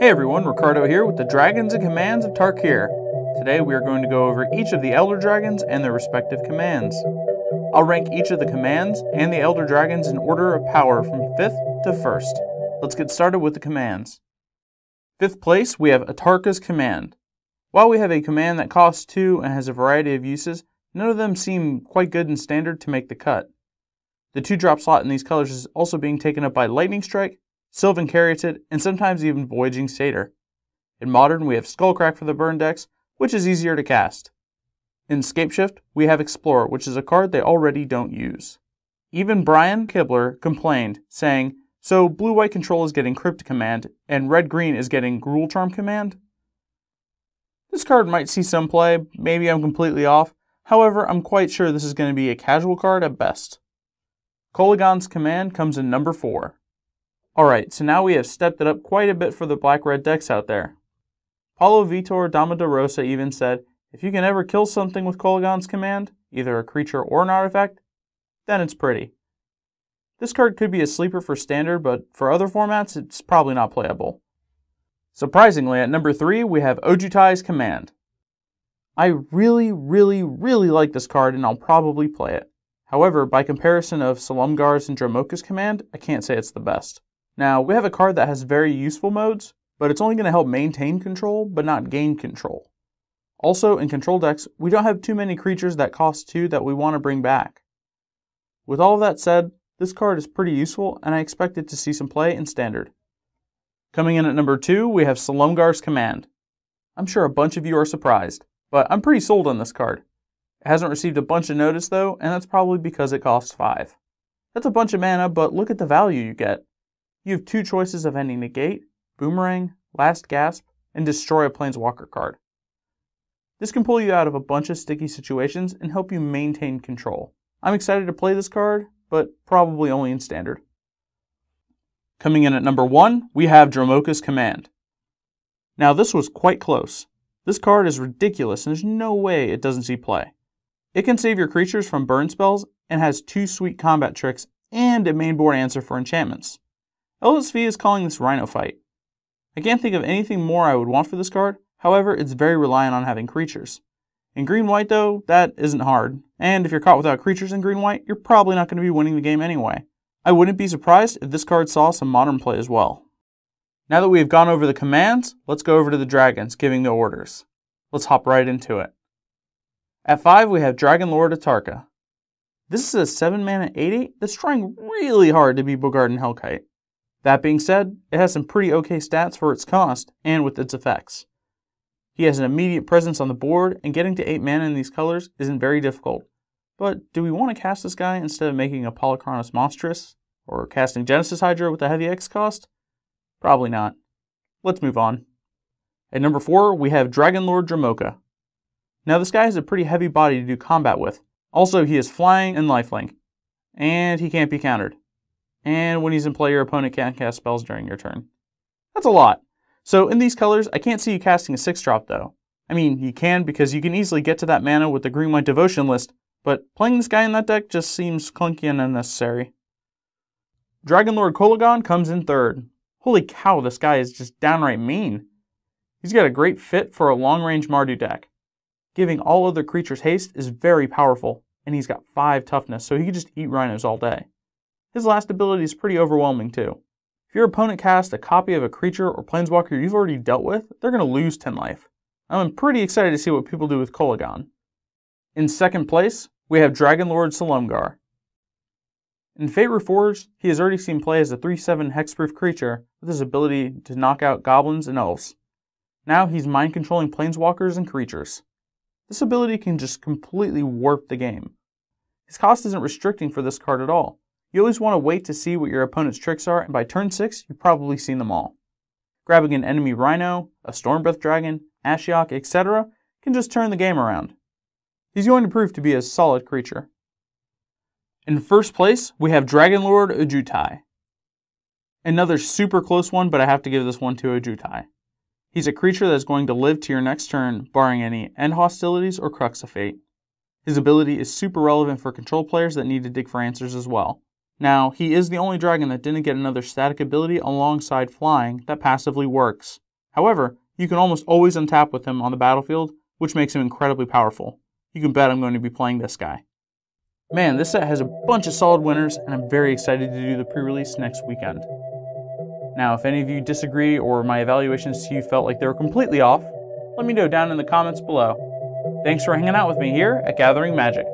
Hey everyone, Ricardo here with the Dragons and Commands of Tarkir. Today we are going to go over each of the Elder Dragons and their respective commands. I'll rank each of the commands and the Elder Dragons in order of power from 5th to 1st. Let's get started with the commands. 5th place, we have a Tarkas Command. While we have a command that costs 2 and has a variety of uses, none of them seem quite good in standard to make the cut. The 2-drop slot in these colors is also being taken up by Lightning Strike, Sylvan Caryatid, and sometimes even Voyaging Satyr. In Modern, we have Skullcrack for the burn decks, which is easier to cast. In Scapeshift, we have Explorer, which is a card they already don't use. Even Brian Kibler complained, saying, "So blue-white control is getting Crypt Command, and red-green is getting Gruul Charm Command?" This card might see some play, maybe I'm completely off, however I'm quite sure this is going to be a casual card at best. Kolaghan's Command comes in number 4. Alright, so now we have stepped it up quite a bit for the black-red decks out there. Paulo Vitor Damadorosa even said, if you can ever kill something with Kolaghan's Command, either a creature or an artifact, then it's pretty. This card could be a sleeper for standard, but for other formats, it's probably not playable. Surprisingly, at number 3, we have Ojutai's Command. I really like this card, and I'll probably play it. However, by comparison of Salome, Gars, and Dramoka's Command, I can't say it's the best. Now, we have a card that has very useful modes, but it's only going to help maintain control, but not gain control. Also, in control decks, we don't have too many creatures that cost 2 that we want to bring back. With all of that said, this card is pretty useful, and I expect it to see some play in Standard. Coming in at number 2, we have Salomgar's Command. I'm sure a bunch of you are surprised, but I'm pretty sold on this card. It hasn't received a bunch of notice though, and that's probably because it costs 5. That's a bunch of mana, but look at the value you get. You have 2 choices of any negate, boomerang, last gasp, and destroy a planeswalker card. This can pull you out of a bunch of sticky situations and help you maintain control. I'm excited to play this card, but probably only in Standard. Coming in at number 1, we have Dramoka's Command. Now this was quite close. This card is ridiculous and there's no way it doesn't see play. It can save your creatures from burn spells and has 2 sweet combat tricks and a mainboard answer for enchantments. LSV is calling this Rhino Fight. I can't think of anything more I would want for this card, however it's very reliant on having creatures. In green-white though, that isn't hard, and if you're caught without creatures in green-white, you're probably not going to be winning the game anyway. I wouldn't be surprised if this card saw some modern play as well. Now that we have gone over the commands, let's go over to the dragons, giving the orders. Let's hop right into it. At 5, we have Dragon Lord of Tarkir. This is a 7-mana 8/8 that's trying really hard to be Bogard and Hellkite. That being said, it has some pretty okay stats for its cost and with its effects. He has an immediate presence on the board, and getting to 8 mana in these colors isn't very difficult. But do we want to cast this guy instead of making a Polychronos Monstrous, or casting Genesis Hydra with a heavy X cost? Probably not. Let's move on. At number 4, we have Dragon Lord Dramoka. Now this guy has a pretty heavy body to do combat with. Also, he is flying and lifelink. And he can't be countered. And when he's in play, your opponent can't cast spells during your turn. That's a lot. So in these colors, I can't see you casting a 6-drop though. I mean, you can because you can easily get to that mana with the green-white devotion list, but playing this guy in that deck just seems clunky and unnecessary. Dragon Lord Kolaghan comes in 3rd. Holy cow, this guy is just downright mean. He's got a great fit for a long-range Mardu deck. Giving all other creatures haste is very powerful, and he's got 5 toughness, so he can just eat rhinos all day. His last ability is pretty overwhelming too. If your opponent casts a copy of a creature or planeswalker you've already dealt with, they're going to lose 10 life. I'm pretty excited to see what people do with Kolaghan. In 2nd place, we have Dragon Lord Salomgar. In Fate Reforged, he has already seen play as a 3/7 hexproof creature with his ability to knock out goblins and elves. Now he's mind-controlling planeswalkers and creatures. This ability can just completely warp the game. His cost isn't restricting for this card at all. You always want to wait to see what your opponent's tricks are, and by turn 6, you've probably seen them all. Grabbing an enemy Rhino, a Stormbreath Dragon, Ashiok, etc. can just turn the game around. He's going to prove to be a solid creature. In 1st place, we have Dragon Lord Ojutai. Another super close one, but I have to give this one to Ojutai. He's a creature that's going to live to your next turn, barring any end hostilities or Crux of Fate. His ability is super relevant for control players that need to dig for answers as well. Now, he is the only dragon that didn't get another static ability alongside flying that passively works. However, you can almost always untap with him on the battlefield, which makes him incredibly powerful. You can bet I'm going to be playing this guy. Man, this set has a bunch of solid winners, and I'm very excited to do the pre-release next weekend. Now, if any of you disagree or my evaluations to you felt like they were completely off, let me know down in the comments below. Thanks for hanging out with me here at Gathering Magic.